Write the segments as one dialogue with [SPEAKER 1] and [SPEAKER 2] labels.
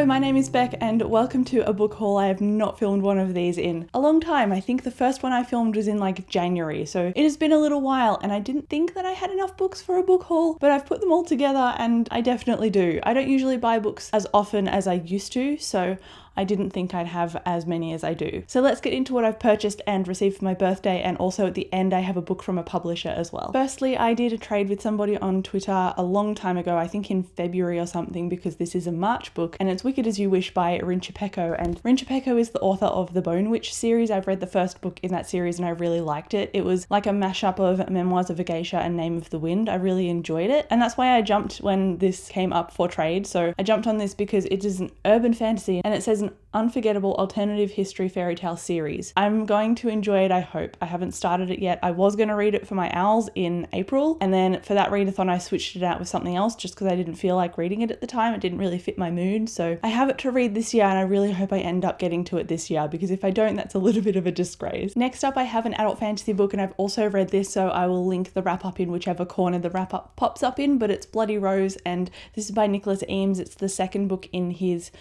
[SPEAKER 1] Hello, my name is Beck and welcome to a book haul. I have not filmed one of these in a long time. I think the first one I filmed was in like January, so it has been a little while and I didn't think that I had enough books for a book haul, but I've put them all together and I definitely do. I don't usually buy books as often as I used to, so I didn't think I'd have as many as I do. So let's get into what I've purchased and received for my birthday, and also at the end I have a book from a publisher as well. Firstly, I did a trade with somebody on Twitter a long time ago, I think in February or something, because this is a March book and it's Wicked As You Wish by Rincha Pecco, and Rincha Pecco is the author of the Bone Witch series. I've read the first book in that series and I really liked it. It was like a mashup of Memoirs of a Geisha and Name of the Wind. I really enjoyed it, and that's why I jumped when this came up for trade. So I jumped on this because it is an urban fantasy and it says an unforgettable alternative history fairy tale series. I'm going to enjoy it, I hope. I haven't started it yet. I was going to read it for my owls in April, and then for that readathon I switched it out with something else just because I didn't feel like reading it at the time. It didn't really fit my mood, so I have it to read this year and I really hope I end up getting to it this year, because if I don't, that's a little bit of a disgrace. Next up, I have an adult fantasy book and I've also read this, so I will link the wrap up in whichever corner the wrap up pops up in, but it's Bloody Rose and this is by Nicholas Eames. It's the second book in his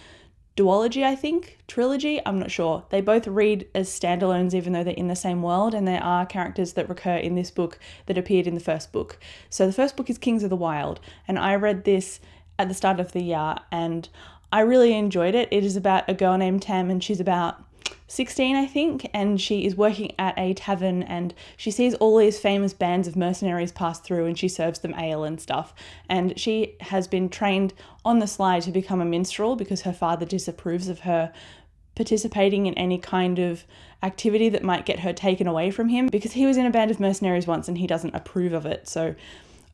[SPEAKER 1] duology, I think, trilogy, I'm not sure. They both read as standalones even though they're in the same world, and there are characters that recur in this book that appeared in the first book. So the first book is Kings of the Wild, and I read this at the start of the year and I really enjoyed it. It is about a girl named Tam and she's about 16, I think, and she is working at a tavern and she sees all these famous bands of mercenaries pass through and she serves them ale and stuff. And she has been trained on the sly to become a minstrel because her father disapproves of her participating in any kind of activity that might get her taken away from him, because he was in a band of mercenaries once and he doesn't approve of it. So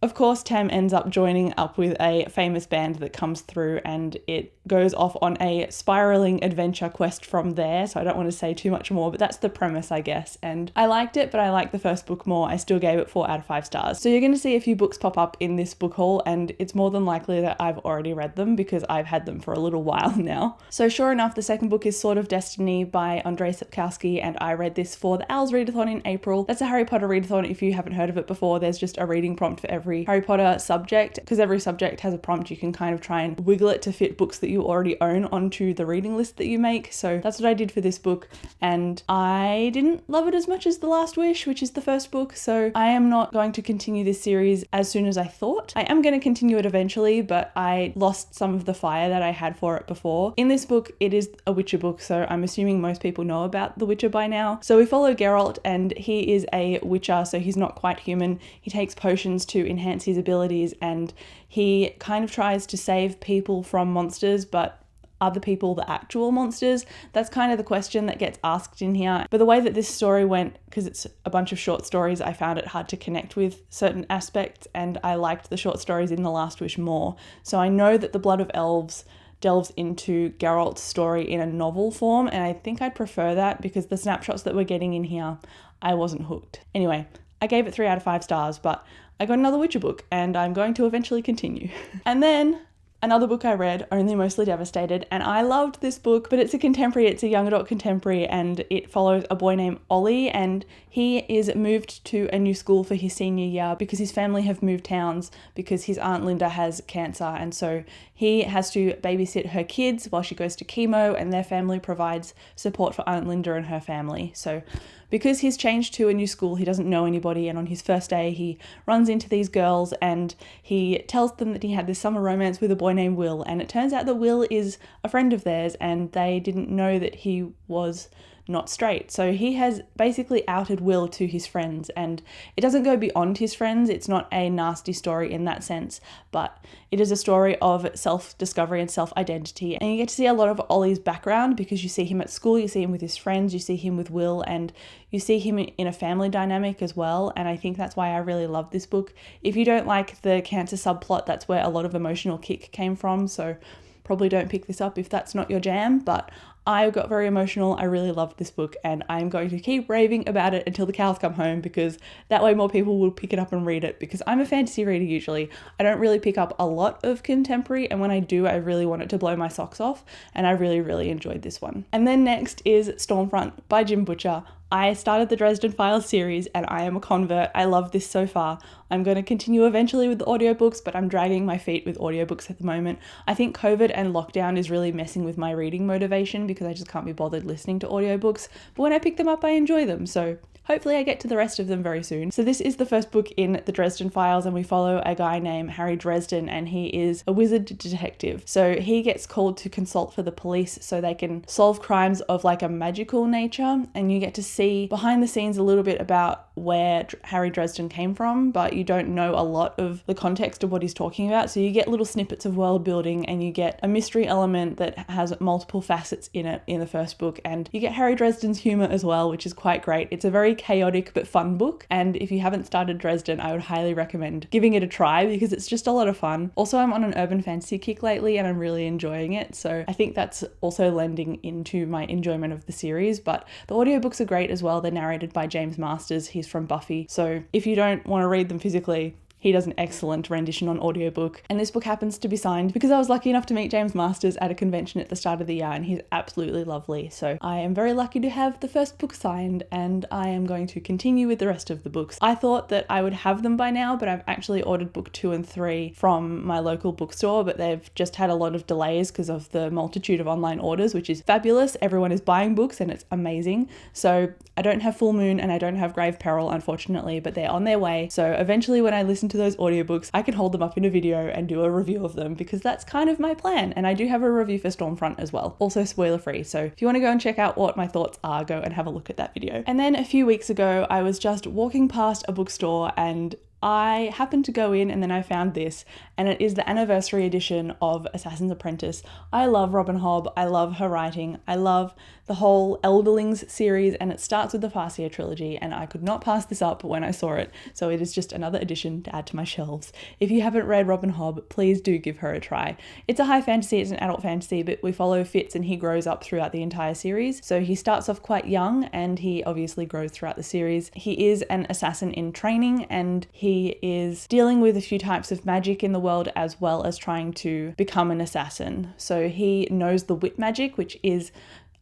[SPEAKER 1] of course, Tam ends up joining up with a famous band that comes through and it goes off on a spiraling adventure quest from there. So I don't want to say too much more, but that's the premise, I guess. And I liked it, but I liked the first book more. I still gave it 4 out of 5 stars. So you're going to see a few books pop up in this book haul, and it's more than likely that I've already read them because I've had them for a little while now. So sure enough, the second book is Sword of Destiny by Andrzej Sapkowski, and I read this for the Owls readathon in April. That's a Harry Potter readathon. If you haven't heard of it before, there's just a reading prompt for every Harry Potter subject, because every subject has a prompt. You can kind of try and wiggle it to fit books that you already own onto the reading list that you make. So that's what I did for this book, and I didn't love it as much as The Last Wish, which is the first book, so I am not going to continue this series as soon as I thought. I am going to continue it eventually, but I lost some of the fire that I had for it before. In this book, it is a Witcher book, so I'm assuming most people know about The Witcher by now. So we follow Geralt, and he is a Witcher, so he's not quite human. He takes potions to enhance his abilities, and he kind of tries to save people from monsters, but are the people the actual monsters? That's kind of the question that gets asked in here. But the way that this story went, because it's a bunch of short stories, I found it hard to connect with certain aspects, and I liked the short stories in The Last Wish more. So I know that The Blood of Elves delves into Geralt's story in a novel form, and I think I'd prefer that because the snapshots that we're getting in here, I wasn't hooked. Anyway, I gave it 3 out of 5 stars, but I got another Witcher book and I'm going to eventually continue. And then another book I read, Only Mostly Devastated, and I loved this book, but it's a contemporary, it's a young adult contemporary, and it follows a boy named Ollie, and he is moved to a new school for his senior year because his family have moved towns because his Aunt Linda has cancer, and so he has to babysit her kids while she goes to chemo, and their family provides support for Aunt Linda and her family. So because he's changed to a new school, he doesn't know anybody, and on his first day he runs into these girls and he tells them that he had this summer romance with a boy named Will, and it turns out that Will is a friend of theirs and they didn't know that he was not straight. So he has basically outed Will to his friends, and it doesn't go beyond his friends. It's not a nasty story in that sense, but it is a story of self-discovery and self-identity, and you get to see a lot of Ollie's background because you see him at school, you see him with his friends, you see him with Will, and you see him in a family dynamic as well, and I think that's why I really love this book. If you don't like the cancer subplot, that's where a lot of emotional kick came from, so probably don't pick this up if that's not your jam, but I got very emotional. I really loved this book, and I'm going to keep raving about it until the cows come home, because that way more people will pick it up and read it, because I'm a fantasy reader usually. I don't really pick up a lot of contemporary, and when I do, I really want it to blow my socks off, and I really, really enjoyed this one. And then next is Stormfront by Jim Butcher. I started the Dresden Files series and I am a convert. I love this so far. I'm going to continue eventually with the audiobooks, but I'm dragging my feet with audiobooks at the moment. I think COVID and lockdown is really messing with my reading motivation because I just can't be bothered listening to audiobooks. But when I pick them up, I enjoy them. So hopefully I get to the rest of them very soon. So this is the first book in the Dresden Files, and we follow a guy named Harry Dresden, and he is a wizard detective. So he gets called to consult for the police so they can solve crimes of like a magical nature, and you get to see behind the scenes a little bit about where Harry Dresden came from, but you don't know a lot of the context of what he's talking about. So you get little snippets of world building, and you get a mystery element that has multiple facets in it in the first book, and you get Harry Dresden's humor as well, which is quite great. It's a very chaotic but fun book, and if you haven't started Dresden, I would highly recommend giving it a try because it's just a lot of fun. Also, I'm on an urban fantasy kick lately and I'm really enjoying it, so I think that's also lending into my enjoyment of the series. But the audiobooks are great as well. They're narrated by James Masters. He's from Buffy, so if you don't want to read them physically, he does an excellent rendition on audiobook. And this book happens to be signed because I was lucky enough to meet James Masters at a convention at the start of the year, and he's absolutely lovely. So I am very lucky to have the first book signed, and I am going to continue with the rest of the books. I thought that I would have them by now, but I've actually ordered book 2 and 3 from my local bookstore, but they've just had a lot of delays because of the multitude of online orders, which is fabulous. Everyone is buying books and it's amazing. So I don't have Full Moon and I don't have Grave Peril, unfortunately, but they're on their way. So eventually when I listen to those audiobooks, I can hold them up in a video and do a review of them because that's kind of my plan. And I do have a review for Stormfront as well, also spoiler free. So if you want to go and check out what my thoughts are, go and have a look at that video. And then a few weeks ago, I was just walking past a bookstore and I happened to go in and then I found this, and it is the anniversary edition of Assassin's Apprentice. I love Robin Hobb, I love her writing, I love the whole Elderlings series, and it starts with the Farseer trilogy, and I could not pass this up when I saw it, so it is just another edition to add to my shelves. If you haven't read Robin Hobb, please do give her a try. It's a high fantasy, it's an adult fantasy, but we follow Fitz and he grows up throughout the entire series. So he starts off quite young and he obviously grows throughout the series. He is an assassin in training, and he is dealing with a few types of magic in the world as well as trying to become an assassin. So he knows the wit magic, which is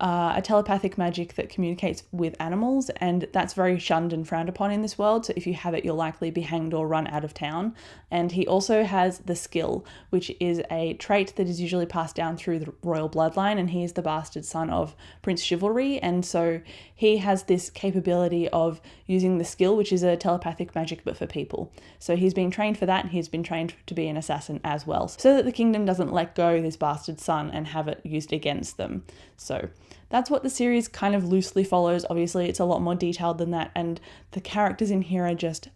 [SPEAKER 1] a telepathic magic that communicates with animals, and that's very shunned and frowned upon in this world. So if you have it, you'll likely be hanged or run out of town. And he also has the skill, which is a trait that is usually passed down through the royal bloodline, and he is the bastard son of Prince Chivalry, and so he has this capability of using the skill, which is a telepathic magic but for people. So he's been trained for that, and he's been trained to be an assassin as well, so that the kingdom doesn't let go this bastard son and have it used against them. So that's what the series kind of loosely follows. Obviously, it's a lot more detailed than that, and the characters in here are just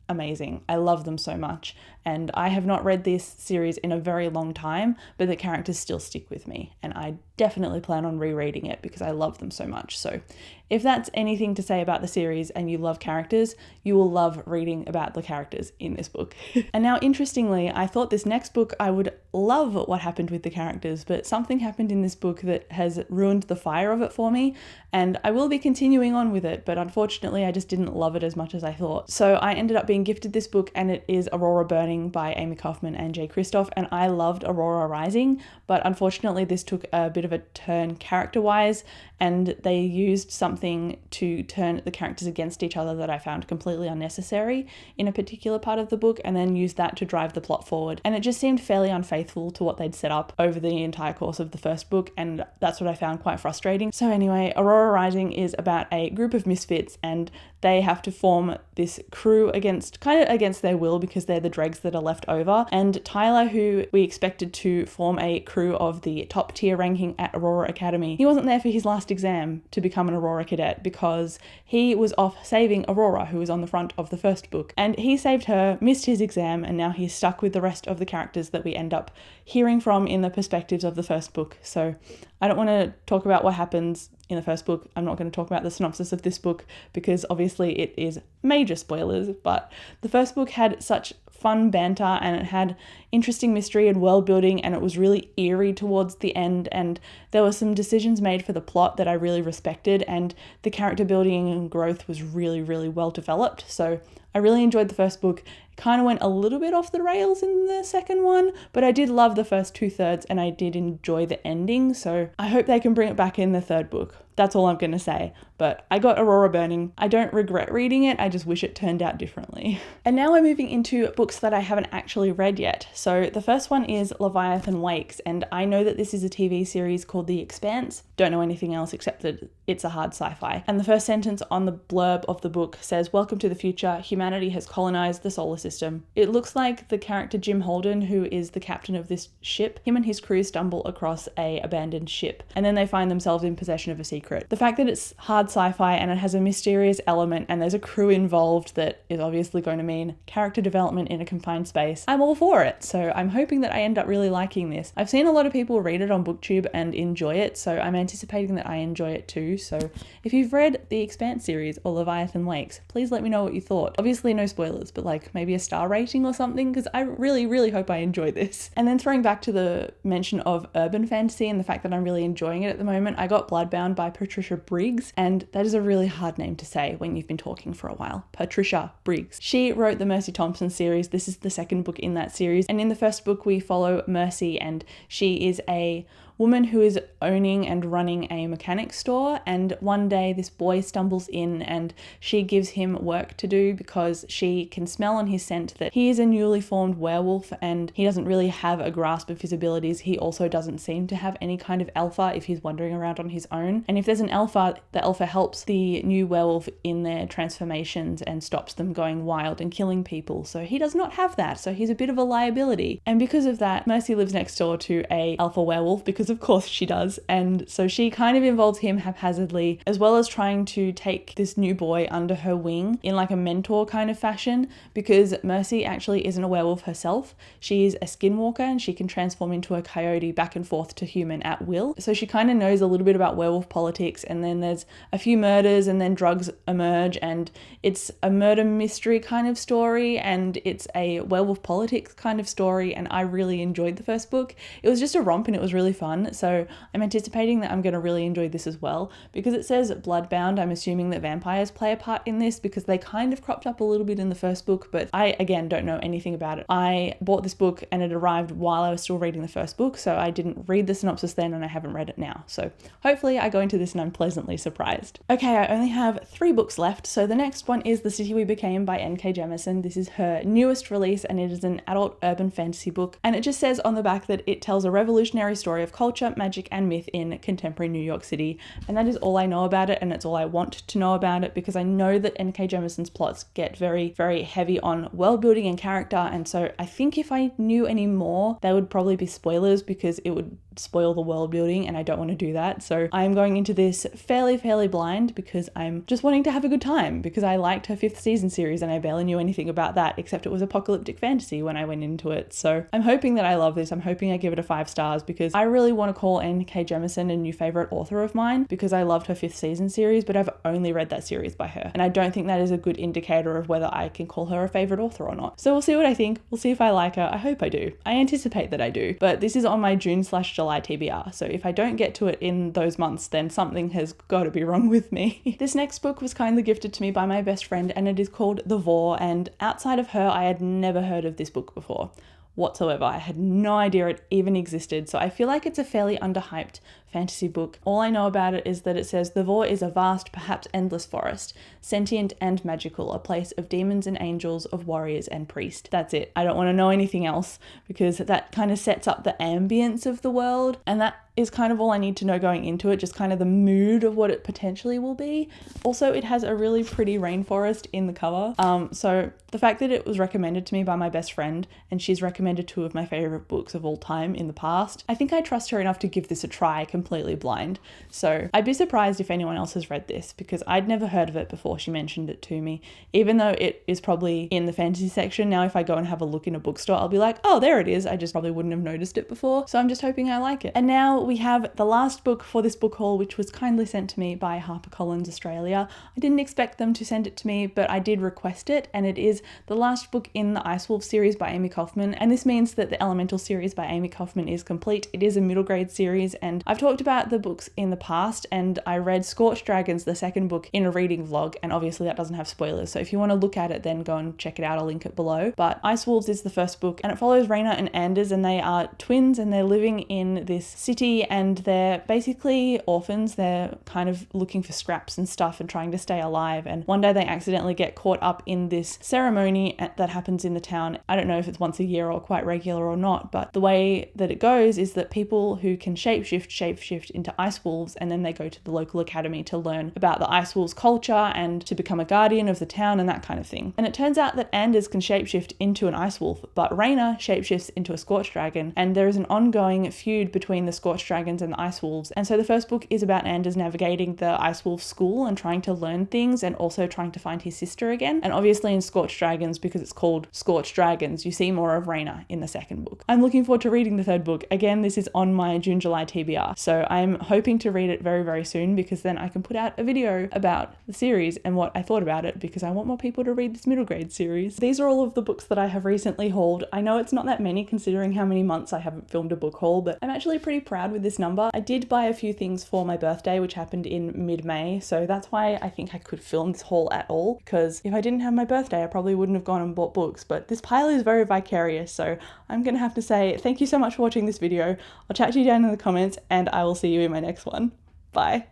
[SPEAKER 1] amazing. I love them so much, and I have not read this series in a very long time, but the characters still stick with me, and I definitely plan on rereading it because I love them so much. So if that's anything to say about the series and you love characters, you will love reading about the characters in this book. And now, interestingly, I thought this next book I would love what happened with the characters, but something happened in this book that has ruined the fire of it for me, and I will be continuing on with it, but unfortunately I just didn't love it as much as I thought. So I ended up being gifted this book, and it is Aurora Burning by Amy Kaufman and Jay Kristoff, and I loved Aurora Rising, but unfortunately this took a bit of a turn character-wise, and they used something to turn the characters against each other that I found completely unnecessary in a particular part of the book, and then used that to drive the plot forward. And it just seemed fairly unfaithful to what they'd set up over the entire course of the first book, and that's what I found quite frustrating. So anyway, Aurora Rising is about a group of misfits, and they have to form this crew kind of against their will because they're the dregs that are left over. And Tyler, who we expected to form a crew of the top tier ranking at Aurora Academy, he wasn't there for his last exam to become an Aurora cadet because he was off saving Aurora, who was on the front of the first book. And he saved her, missed his exam, and now he's stuck with the rest of the characters that we end up hearing from in the perspectives of the first book. So I don't want to talk about what happens in the first book. I'm not going to talk about the synopsis of this book because obviously it is major spoilers, but the first book had such fun banter and it had interesting mystery and world building, and it was really eerie towards the end, and there were some decisions made for the plot that I really respected, and the character building and growth was really, really well developed. So I really enjoyed the first book. It kind of went a little bit off the rails in the second one, but I did love the first 2/3 and I did enjoy the ending, so I hope they can bring it back in the third book. That's all I'm going to say. but I got Aurora Burning. I don't regret reading it, I just wish it turned out differently. And now we're moving into books that I haven't actually read yet. So the first one is Leviathan Lakes, and I know that this is a TV series called The Expanse. Don't know anything else except that it's a hard sci-fi. And the first sentence on the blurb of the book says, "Welcome to the future. Humanity has colonized the solar system." It looks like the character Jim Holden, who is the captain of this ship, him and his crew stumble across a abandoned ship, and then they find themselves in possession of a secret. The fact that it's hard sci-fi and it has a mysterious element and there's a crew involved that is obviously going to mean character development in a confined space, I'm all for it. So I'm hoping that I end up really liking this. I've seen a lot of people read it on BookTube and enjoy it, so I'm anticipating that I enjoy it too. So if you've read the Expanse series or Leviathan Lakes, please let me know what you thought. Obviously no spoilers, but like maybe a star rating or something, because I really hope I enjoy this. And then throwing back to the mention of urban fantasy and the fact that I'm really enjoying it at the moment, I got Bloodbound by Patricia Briggs, and that is a really hard name to say when you've been talking for a while. Patricia Briggs. She wrote the Mercy Thompson series. This is the second book in that series, and in the first book we follow Mercy, and she is a woman who is owning and running a mechanic store, and one day this boy stumbles in and she gives him work to do because she can smell on his scent that he is a newly formed werewolf and he doesn't really have a grasp of his abilities. He also doesn't seem to have any kind of alpha if he's wandering around on his own, and if there's an alpha, the alpha helps the new werewolf in their transformations and stops them going wild and killing people. So he does not have that, so he's a bit of a liability, and because of that Mercy lives next door to a alpha werewolf, because of course she does, and so she kind of involves him haphazardly, as well as trying to take this new boy under her wing in like a mentor kind of fashion, because Mercy actually isn't a werewolf herself. She is a skinwalker and she can transform into a coyote back and forth to human at will. So she kind of knows a little bit about werewolf politics, and then there's a few murders and then drugs emerge, and it's a murder mystery kind of story and it's a werewolf politics kind of story, and I really enjoyed the first book. It was just a romp and it was really fun. So I'm anticipating that I'm going to really enjoy this as well. Because it says Bloodbound, I'm assuming that vampires play a part in this because they kind of cropped up a little bit in the first book, but I, again, don't know anything about it. I bought this book and it arrived while I was still reading the first book, so I didn't read the synopsis then and I haven't read it now. So hopefully I go into this and I'm pleasantly surprised. Okay, I only have 3 books left. So the next one is The City We Became by N.K. Jemisin. This is her newest release and it is an adult urban fantasy book. And it just says on the back that it tells a revolutionary story of culture, magic and myth in contemporary New York City, and that is all I know about it, and it's all I want to know about it, because I know that N.K. Jemisin's plots get very heavy on world building and character, and so I think if I knew any more they would probably be spoilers because it would spoil the world building and I don't want to do that. So I'm going into this fairly blind because I'm just wanting to have a good time, because I liked her 5th season series and I barely knew anything about that except it was apocalyptic fantasy when I went into it. So I'm hoping that I love this. I'm hoping I give it a 5 stars because I really want to call N.K. Jemisin a new favorite author of mine because I loved her 5th season series, but I've only read that series by her, and I don't think that is a good indicator of whether I can call her a favorite author or not. So we'll see what I think. We'll see if I like her. I hope I do. I anticipate that I do, but this is on my June/July TBR, so if I don't get to it in those months, then something has got to be wrong with me. This next book was kindly gifted to me by my best friend, and it is called The Vor, and outside of her I had never heard of this book before whatsoever. I had no idea it even existed, so I feel like it's a fairly underhyped fantasy book. All I know about it is that it says the Vor is a vast, perhaps endless forest, sentient and magical, a place of demons and angels, of warriors and priests. That's it. I don't want to know anything else because that kind of sets up the ambience of the world, and that is kind of all I need to know going into it, just kind of the mood of what it potentially will be. Also, it has a really pretty rainforest in the cover. So the fact that it was recommended to me by my best friend, and she's recommended 2 of my favorite books of all time in the past, I think I trust her enough to give this a try completely blind. So I'd be surprised if anyone else has read this because I'd never heard of it before she mentioned it to me, even though it is probably in the fantasy section. Now if I go and have a look in a bookstore, I'll be like, oh, there it is. I just probably wouldn't have noticed it before. So I'm just hoping I like it. And now we have the last book for this book haul, which was kindly sent to me by HarperCollins Australia. I didn't expect them to send it to me, but I did request it, and it is the last book in the Ice Wolf series by Amy Kaufman, and this means that the Elemental series by Amy Kaufman is complete. It is a middle grade series, and I've talked about the books in the past, and I read Scorched Dragons, the second book, in a reading vlog, and obviously that doesn't have spoilers, so if you want to look at it, then go and check it out. I'll link it below. But Ice Wolves is the first book, and it follows Raina and Anders, and they are twins, and they're living in this city community, and they're basically orphans. They're kind of looking for scraps and stuff and trying to stay alive. And one day they accidentally get caught up in this ceremony that happens in the town. I don't know if it's once a year or quite regular or not, but the way that it goes is that people who can shapeshift into ice wolves, and then they go to the local academy to learn about the ice wolves culture and to become a guardian of the town and that kind of thing. And it turns out that Anders can shapeshift into an ice wolf, but Raina shapeshifts into a scorched dragon, and there is an ongoing feud between the scorched dragons and the ice wolves. And so the first book is about Anders navigating the ice wolf school and trying to learn things, and also trying to find his sister again. And obviously in Scorched Dragons, because it's called Scorched Dragons, you see more of Raina in the second book. I'm looking forward to reading the third book. Again, this is on my June-July TBR, so I'm hoping to read it very, very soon, because then I can put out a video about the series and what I thought about it, because I want more people to read this middle grade series. These are all of the books that I have recently hauled. I know it's not that many considering how many months I haven't filmed a book haul, but I'm actually pretty proud with this number. I did buy a few things for my birthday, which happened in mid-May, so that's why I think I could film this haul at all, because if I didn't have my birthday, I probably wouldn't have gone and bought books. But this pile is very vicarious, so I'm gonna have to say thank you so much for watching this video. I'll chat to you down in the comments, and I will see you in my next one. Bye.